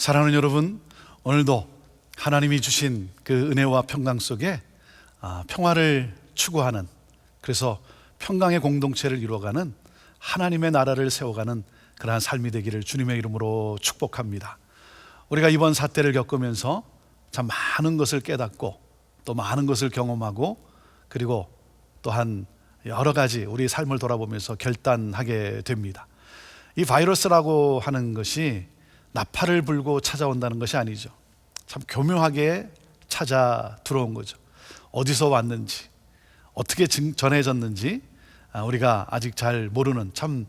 사랑하는 여러분, 오늘도 하나님이 주신 그 은혜와 평강 속에 평화를 추구하는, 그래서 평강의 공동체를 이루어가는 하나님의 나라를 세워가는 그러한 삶이 되기를 주님의 이름으로 축복합니다. 우리가 이번 사태를 겪으면서 참 많은 것을 깨닫고 또 많은 것을 경험하고, 그리고 또한 여러 가지 우리 삶을 돌아보면서 결단하게 됩니다. 이 바이러스라고 하는 것이 나팔을 불고 찾아온다는 것이 아니죠. 참 교묘하게 찾아 들어온 거죠. 어디서 왔는지, 어떻게 전해졌는지 우리가 아직 잘 모르는, 참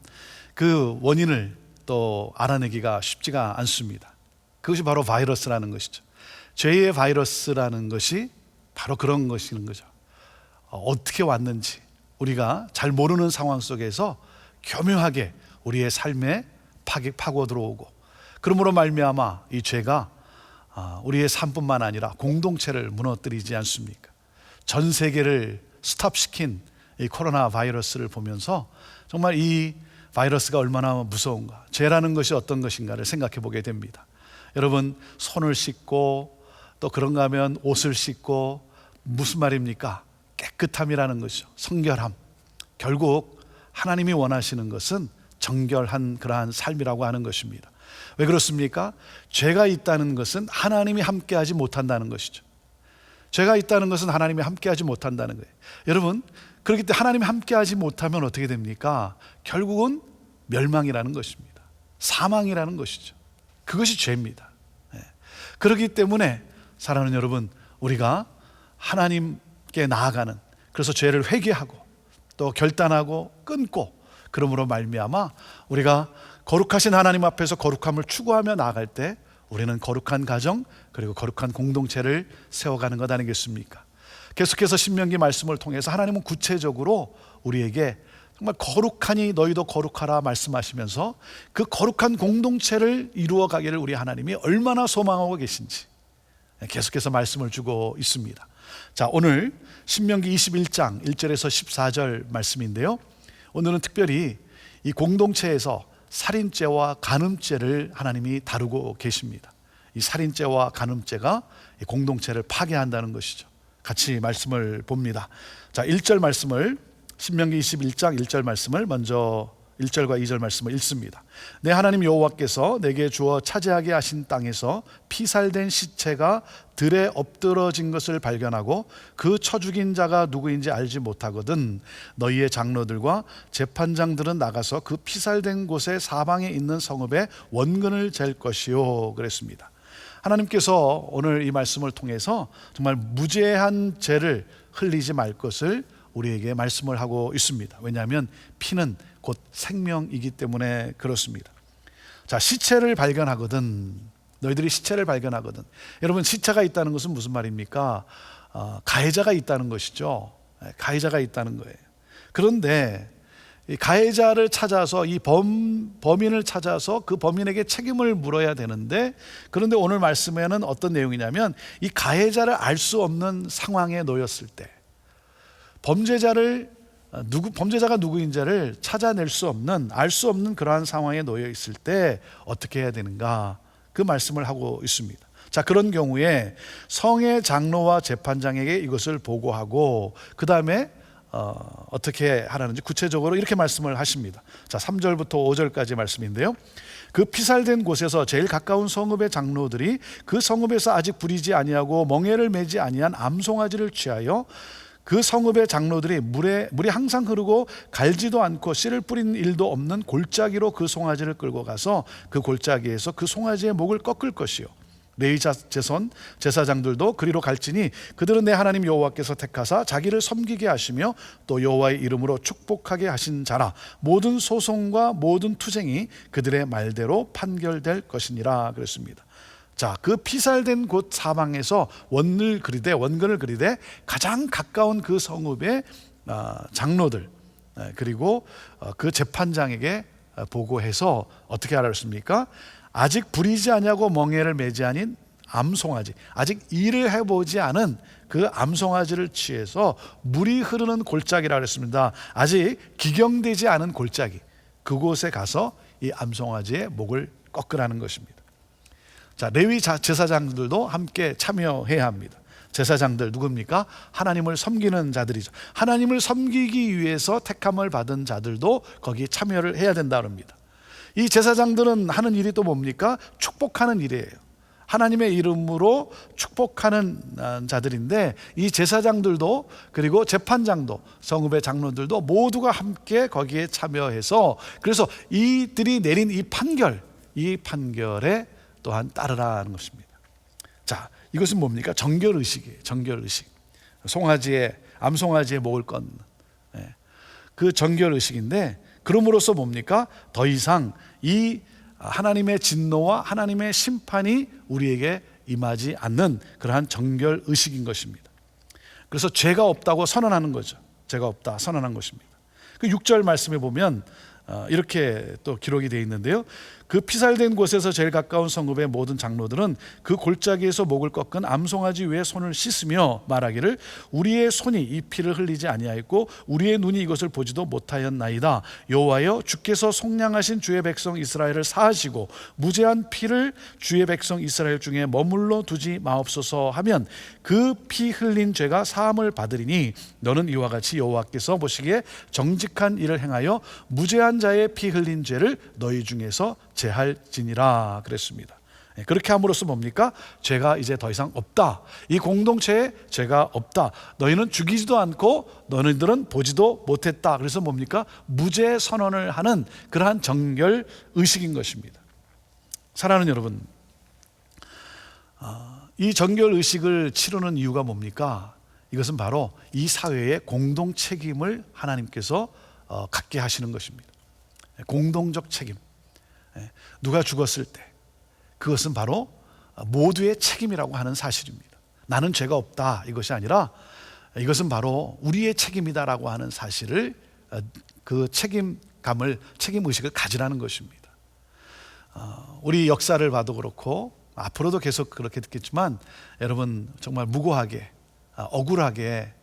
그 원인을 또 알아내기가 쉽지가 않습니다. 그것이 바로 바이러스라는 것이죠. 죄의 바이러스라는 것이 바로 그런 것이는 거죠. 어떻게 왔는지 우리가 잘 모르는 상황 속에서 교묘하게 우리의 삶에 파고 들어오고, 그러므로 말미암아 이 죄가 우리의 삶뿐만 아니라 공동체를 무너뜨리지 않습니까? 전 세계를 스탑시킨 이 코로나 바이러스를 보면서 정말 이 바이러스가 얼마나 무서운가, 죄라는 것이 어떤 것인가를 생각해 보게 됩니다. 여러분, 손을 씻고 또 그런가 하면 옷을 씻고, 무슨 말입니까? 깨끗함이라는 것이죠. 성결함. 결국 하나님이 원하시는 것은 정결한 그러한 삶이라고 하는 것입니다. 왜 그렇습니까? 죄가 있다는 것은 하나님이 함께하지 못한다는 것이죠. 죄가 있다는 것은 하나님이 함께하지 못한다는 거예요. 여러분, 그렇기 때문에 하나님이 함께하지 못하면 어떻게 됩니까? 결국은 멸망이라는 것입니다. 사망이라는 것이죠. 그것이 죄입니다. 그렇기 때문에 사랑하는 여러분, 우리가 하나님께 나아가는, 그래서 죄를 회개하고 또 결단하고 끊고, 그러므로 말미암아 우리가 거룩하신 하나님 앞에서 거룩함을 추구하며 나아갈 때 우리는 거룩한 가정, 그리고 거룩한 공동체를 세워가는 것 아니겠습니까? 계속해서 신명기 말씀을 통해서 하나님은 구체적으로 우리에게 정말 거룩하니 너희도 거룩하라 말씀하시면서 그 거룩한 공동체를 이루어가기를 우리 하나님이 얼마나 소망하고 계신지 계속해서 말씀을 주고 있습니다. 자, 오늘 신명기 21장 1절에서 14절 말씀인데요, 오늘은 특별히 이 공동체에서 살인죄와 간음죄를 하나님이 다루고 계십니다. 이 살인죄와 간음죄가 이 공동체를 파괴한다는 것이죠. 같이 말씀을 봅니다. 자, 1절 말씀을, 신명기 21장 1절 말씀을 먼저 1절과 2절 말씀을 읽습니다. 내 하나님 여호와께서 내게 주어 차지하게 하신 땅에서 피살된 시체가 들에 엎드러진 것을 발견하고 그 쳐 죽인 자가 누구인지 알지 못하거든 너희의 장로들과 재판장들은 나가서 그 피살된 곳의 사방에 있는 성읍에 원근을 잴 것이요 그랬습니다. 하나님께서 오늘 이 말씀을 통해서 정말 무죄한 죄를 흘리지 말 것을 우리에게 말씀을 하고 있습니다. 왜냐하면 피는 곧 생명이기 때문에 그렇습니다. 자, 시체를 발견하거든, 너희들이 시체를 발견하거든. 여러분, 시체가 있다는 것은 무슨 말입니까? 가해자가 있다는 것이죠. 가해자가 있다는 거예요. 그런데 이 가해자를 찾아서, 이 범인을 찾아서 그 범인에게 책임을 물어야 되는데, 그런데 오늘 말씀에는 어떤 내용이냐면 이 가해자를 알 수 없는 상황에 놓였을 때, 범죄자가 누구인지를 찾아낼 수 없는, 알 수 없는 그러한 상황에 놓여 있을 때 어떻게 해야 되는가, 그 말씀을 하고 있습니다. 자, 그런 경우에 성의 장로와 재판장에게 이것을 보고하고 그 다음에 어떻게 하라는지 구체적으로 이렇게 말씀을 하십니다. 자, 3절부터 5절까지 말씀인데요, 그 피살된 곳에서 제일 가까운 성읍의 장로들이 그 성읍에서 아직 부리지 아니하고 멍에를 매지 아니한 암송아지를 취하여 그 성읍의 장로들이 물이 항상 흐르고 갈지도 않고 씨를 뿌린 일도 없는 골짜기로 그 송아지를 끌고 가서 그 골짜기에서 그 송아지의 목을 꺾을 것이요 레위 자손 제사장들도 그리로 갈지니 그들은 내 하나님 여호와께서 택하사 자기를 섬기게 하시며 또 여호와의 이름으로 축복하게 하신 자라. 모든 소송과 모든 투쟁이 그들의 말대로 판결될 것이니라 그랬습니다. 자, 그 피살된 곳 사방에서 원근을 그리되 가장 가까운 그 성읍의 장로들, 그리고 그 재판장에게 보고해서 어떻게 하라 했습니까? 아직 부리지 아니하고 멍에를 매지 아닌 암송아지, 아직 일을 해보지 않은 그 암송아지를 취해서 물이 흐르는 골짜기라 그랬습니다. 아직 기경되지 않은 골짜기, 그곳에 가서 이 암송아지의 목을 꺾으라는 것입니다. 자, 레위 제사장들도 함께 참여해야 합니다. 제사장들 누굽니까? 하나님을 섬기는 자들이죠. 하나님을 섬기기 위해서 택함을 받은 자들도 거기에 참여를 해야 된다 합니다. 이 제사장들은 하는 일이 또 뭡니까? 축복하는 일이에요. 하나님의 이름으로 축복하는 자들인데, 이 제사장들도 그리고 재판장도 성읍의 장로들도 모두가 함께 거기에 참여해서, 그래서 이들이 내린 이 판결에 또한 따르라는 것입니다. 자, 이것은 뭡니까? 정결의식이에요. 정결의식. 암송아지의 목을 꺾는 그 정결의식인데, 그럼으로써 뭡니까? 더 이상 이 하나님의 진노와 하나님의 심판이 우리에게 임하지 않는 그러한 정결의식인 것입니다. 그래서 죄가 없다고 선언하는 거죠. 죄가 없다 선언한 것입니다. 그 6절 말씀에 보면 이렇게 또 기록이 되어 있는데요, 그 피살된 곳에서 제일 가까운 성읍의 모든 장로들은 그 골짜기에서 목을 꺾은 암송아지 위에 손을 씻으며 말하기를 우리의 손이 이 피를 흘리지 아니하였고 우리의 눈이 이것을 보지도 못하였나이다. 여호와여, 주께서 속량하신 주의 백성 이스라엘을 사하시고 무죄한 피를 주의 백성 이스라엘 중에 머물러 두지 마옵소서 하면 그 피 흘린 죄가 사함을 받으리니 너는 이와 같이 여호와께서 보시기에 정직한 일을 행하여 무죄한 자의 피 흘린 죄를 너희 중에서 제할지니라 그랬습니다. 그렇게 함으로써 뭡니까? 죄가 이제 더 이상 없다. 이 공동체에 죄가 없다. 너희는 죽이지도 않고 너희들은 보지도 못했다. 그래서 뭡니까? 무죄 선언을 하는 그러한 정결 의식인 것입니다. 사랑하는 여러분, 이 정결 의식을 치르는 이유가 뭡니까? 이것은 바로 이 사회의 공동 책임을 하나님께서 갖게 하시는 것입니다. 공동적 책임. 누가 죽었을 때 그것은 바로 모두의 책임이라고 하는 사실입니다. 나는 죄가 없다 이것이 아니라 이것은 바로 우리의 책임이다라고 하는 사실을, 그 책임의식을 가지라는 것입니다. 우리 역사를 봐도 그렇고 앞으로도 계속 그렇게 듣겠지만, 여러분 정말 무고하게 억울하게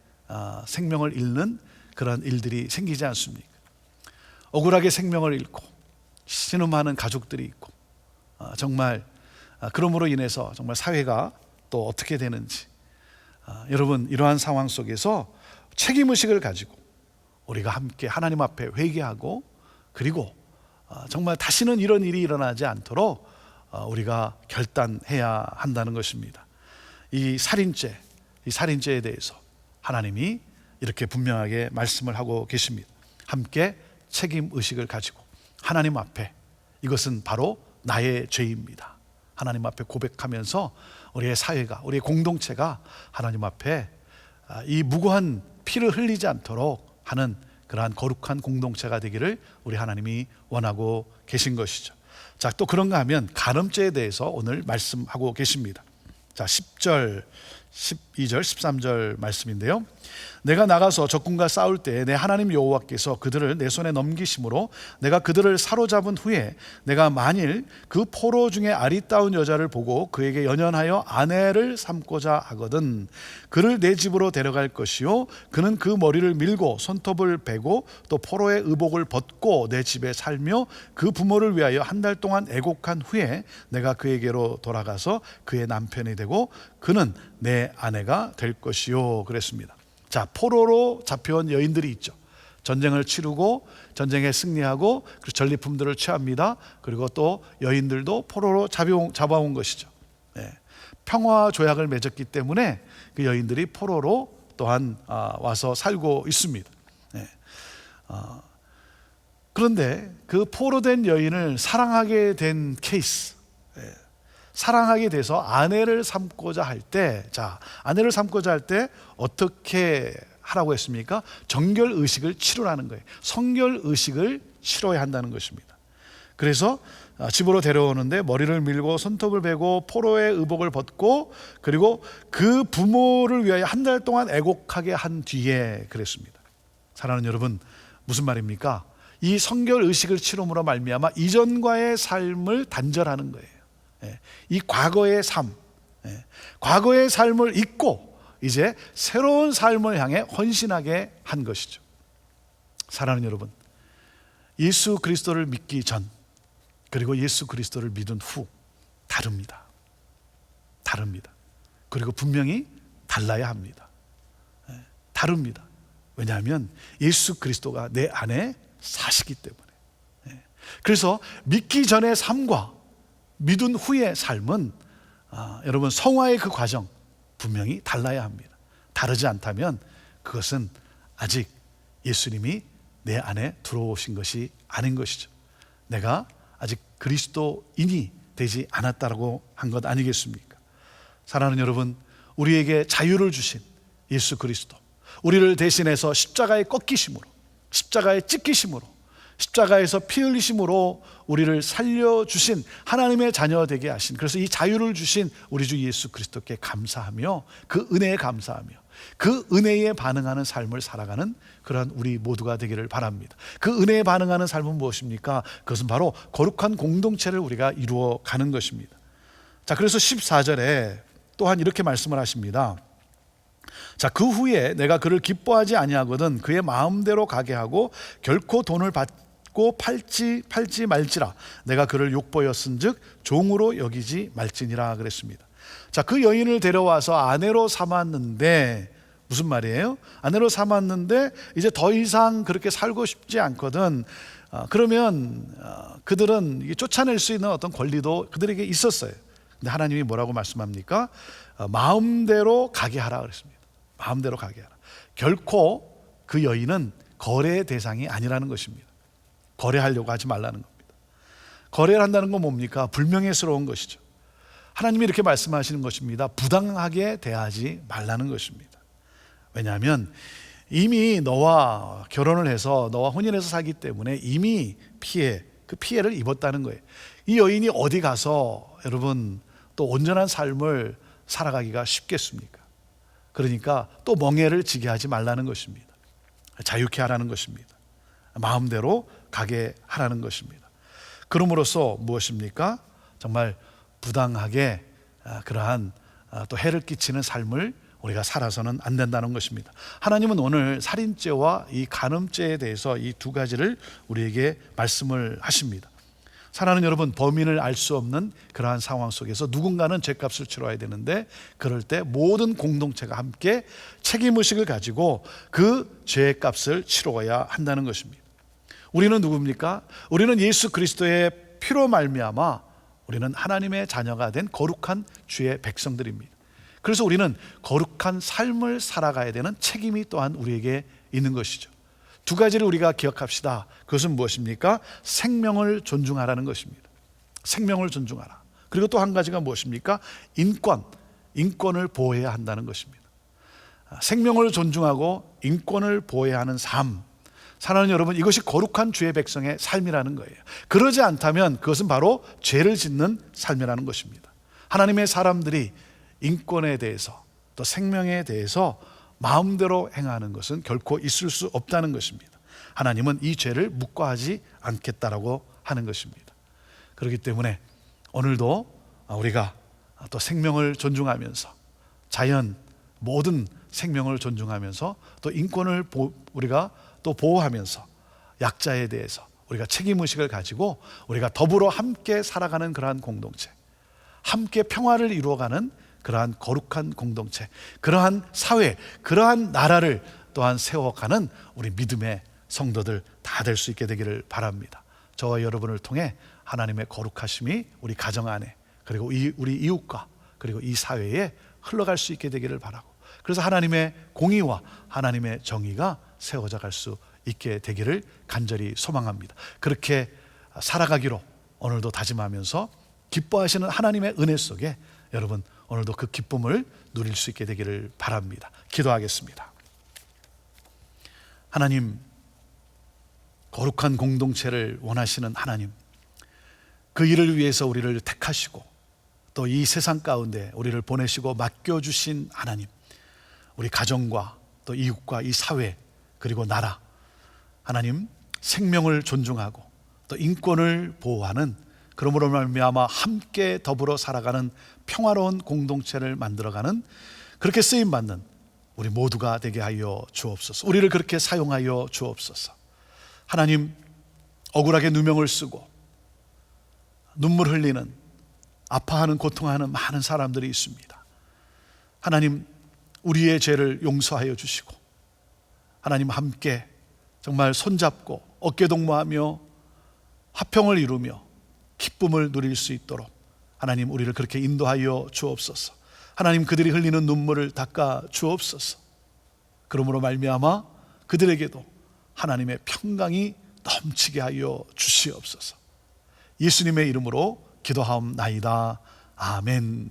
생명을 잃는 그런 일들이 생기지 않습니까? 억울하게 생명을 잃고 신음하는 가족들이 있고, 정말 그러므로 인해서 정말 사회가 또 어떻게 되는지, 여러분 이러한 상황 속에서 책임의식을 가지고 우리가 함께 하나님 앞에 회개하고, 그리고 정말 다시는 이런 일이 일어나지 않도록 우리가 결단해야 한다는 것입니다. 이 살인죄에 대해서 하나님이 이렇게 분명하게 말씀을 하고 계십니다. 함께 책임의식을 가지고 하나님 앞에, 이것은 바로 나의 죄입니다, 하나님 앞에 고백하면서 우리의 사회가, 우리의 공동체가 하나님 앞에 이 무고한 피를 흘리지 않도록 하는 그러한 거룩한 공동체가 되기를 우리 하나님이 원하고 계신 것이죠. 자, 또 그런가 하면 간음죄에 대해서 오늘 말씀하고 계십니다. 자, 10절, 12절, 13절 말씀인데요, 내가 나가서 적군과 싸울 때 내 하나님 여호와께서 그들을 내 손에 넘기심으로 내가 그들을 사로잡은 후에 내가 만일 그 포로 중에 아리따운 여자를 보고 그에게 연연하여 아내를 삼고자 하거든 그를 내 집으로 데려갈 것이요 그는 그 머리를 밀고 손톱을 베고 또 포로의 의복을 벗고 내 집에 살며 그 부모를 위하여 한 달 동안 애곡한 후에 내가 그에게로 돌아가서 그의 남편이 되고 그는 내 아내가 될 것이요 그랬습니다. 자, 포로로 잡혀온 여인들이 있죠. 전쟁을 치르고 전쟁에 승리하고 그리고 전리품들을 취합니다. 그리고 또 여인들도 포로로 잡아온 것이죠. 평화 조약을 맺었기 때문에 그 여인들이 포로로 또한 와서 살고 있습니다. 그런데 그 포로된 여인을 사랑하게 된 케이스, 사랑하게 돼서 아내를 삼고자 할 때, 자, 아내를 삼고자 할 때 어떻게 하라고 했습니까? 정결 의식을 치르라는 거예요. 성결 의식을 치러야 한다는 것입니다. 그래서 집으로 데려오는데 머리를 밀고 손톱을 베고 포로의 의복을 벗고 그리고 그 부모를 위하여 한 달 동안 애곡하게 한 뒤에 그랬습니다. 사랑하는 여러분, 무슨 말입니까? 이 성결 의식을 치름으로 말미암아 이전과의 삶을 단절하는 거예요. 이 과거의 삶, 과거의 삶을 잊고 이제 새로운 삶을 향해 헌신하게 한 것이죠. 사랑하는 여러분, 예수 그리스도를 믿기 전 그리고 예수 그리스도를 믿은 후 다릅니다. 다릅니다. 그리고 분명히 달라야 합니다. 다릅니다. 왜냐하면 예수 그리스도가 내 안에 사시기 때문에. 그래서 믿기 전의 삶과 믿은 후의 삶은 여러분 성화의 그 과정 분명히 달라야 합니다. 다르지 않다면 그것은 아직 예수님이 내 안에 들어오신 것이 아닌 것이죠. 내가 아직 그리스도인이 되지 않았다라고 한 것 아니겠습니까? 사랑하는 여러분, 우리에게 자유를 주신 예수 그리스도, 우리를 대신해서 십자가에 꺾이심으로, 십자가에 찢기심으로, 십자가에서 피 흘리심으로 우리를 살려주신 하나님의 자녀 되게 하신, 그래서 이 자유를 주신 우리 주 예수 그리스도께 감사하며 그 은혜에 감사하며 그 은혜에 반응하는 삶을 살아가는 그러한 우리 모두가 되기를 바랍니다. 그 은혜에 반응하는 삶은 무엇입니까? 그것은 바로 거룩한 공동체를 우리가 이루어가는 것입니다. 자, 그래서 14절에 또한 이렇게 말씀을 하십니다. 자, 그 후에 내가 그를 기뻐하지 아니하거든 그의 마음대로 가게 하고 결코 돈을 받고 팔지 말지라. 내가 그를 욕보였은즉 종으로 여기지 말지니라 그랬습니다. 자, 그 여인을 데려와서 아내로 삼았는데, 무슨 말이에요? 아내로 삼았는데 이제 더 이상 그렇게 살고 싶지 않거든. 그러면 그들은 쫓아낼 수 있는 어떤 권리도 그들에게 있었어요. 근데 하나님이 뭐라고 말씀합니까? 마음대로 가게 하라 그랬습니다. 마음대로 가게 하라. 결코 그 여인은 거래의 대상이 아니라는 것입니다. 거래하려고 하지 말라는 겁니다. 거래를 한다는 건 뭡니까? 불명예스러운 것이죠. 하나님이 이렇게 말씀하시는 것입니다. 부당하게 대하지 말라는 것입니다. 왜냐하면 이미 너와 결혼을 해서 너와 혼인해서 살기 때문에 이미 그 피해를 입었다는 거예요. 이 여인이 어디 가서 여러분 또 온전한 삶을 살아가기가 쉽겠습니까? 그러니까 또 멍해를 지게 하지 말라는 것입니다. 자유케 하라는 것입니다. 마음대로 가게 하라는 것입니다. 그럼으로써 무엇입니까? 정말 부당하게 그러한 또 해를 끼치는 삶을 우리가 살아서는 안 된다는 것입니다. 하나님은 오늘 살인죄와 이 간음죄에 대해서 이 두 가지를 우리에게 말씀을 하십니다. 사랑하는 여러분, 범인을 알 수 없는 그러한 상황 속에서 누군가는 죄값을 치러야 되는데, 그럴 때 모든 공동체가 함께 책임의식을 가지고 그 죄값을 치러야 한다는 것입니다. 우리는 누굽니까? 우리는 예수 그리스도의 피로 말미암아 우리는 하나님의 자녀가 된 거룩한 주의 백성들입니다. 그래서 우리는 거룩한 삶을 살아가야 되는 책임이 또한 우리에게 있는 것이죠. 두 가지를 우리가 기억합시다. 그것은 무엇입니까? 생명을 존중하라는 것입니다. 생명을 존중하라. 그리고 또 한 가지가 무엇입니까? 인권을 보호해야 한다는 것입니다. 생명을 존중하고 인권을 보호해야 하는 삶, 사랑하는 여러분, 이것이 거룩한 주의 백성의 삶이라는 거예요. 그러지 않다면 그것은 바로 죄를 짓는 삶이라는 것입니다. 하나님의 사람들이 인권에 대해서 또 생명에 대해서 마음대로 행하는 것은 결코 있을 수 없다는 것입니다. 하나님은 이 죄를 묵과하지 않겠다라고 하는 것입니다. 그렇기 때문에 오늘도 우리가 또 생명을 존중하면서 자연 모든 생명을 존중하면서 또 인권을 우리가 또 보호하면서 약자에 대해서 우리가 책임의식을 가지고 우리가 더불어 함께 살아가는 그러한 공동체, 함께 평화를 이루어가는 그러한 거룩한 공동체, 그러한 사회, 그러한 나라를 또한 세워가는 우리 믿음의 성도들 다 될 수 있게 되기를 바랍니다. 저와 여러분을 통해 하나님의 거룩하심이 우리 가정 안에, 그리고 우리 이웃과 그리고 이 사회에 흘러갈 수 있게 되기를 바라고, 그래서 하나님의 공의와 하나님의 정의가 세워져 갈 수 있게 되기를 간절히 소망합니다. 그렇게 살아가기로 오늘도 다짐하면서 기뻐하시는 하나님의 은혜 속에 여러분 오늘도 그 기쁨을 누릴 수 있게 되기를 바랍니다. 기도하겠습니다. 하나님, 거룩한 공동체를 원하시는 하나님, 그 일을 위해서 우리를 택하시고 또 이 세상 가운데 우리를 보내시고 맡겨주신 하나님, 우리 가정과 또 이웃과 이 사회 그리고 나라, 하나님 생명을 존중하고 또 인권을 보호하는, 그러므로 말미암아 함께 더불어 살아가는 평화로운 공동체를 만들어가는, 그렇게 쓰임받는 우리 모두가 되게 하여 주옵소서. 우리를 그렇게 사용하여 주옵소서. 하나님, 억울하게 누명을 쓰고 눈물 흘리는 아파하는, 고통하는 많은 사람들이 있습니다. 하나님, 우리의 죄를 용서하여 주시고 하나님 함께 정말 손잡고 어깨동무하며 화평을 이루며 기쁨을 누릴 수 있도록 하나님 우리를 그렇게 인도하여 주옵소서. 하나님, 그들이 흘리는 눈물을 닦아 주옵소서. 그러므로 말미암아 그들에게도 하나님의 평강이 넘치게 하여 주시옵소서. 예수님의 이름으로 기도하옵나이다. 아멘.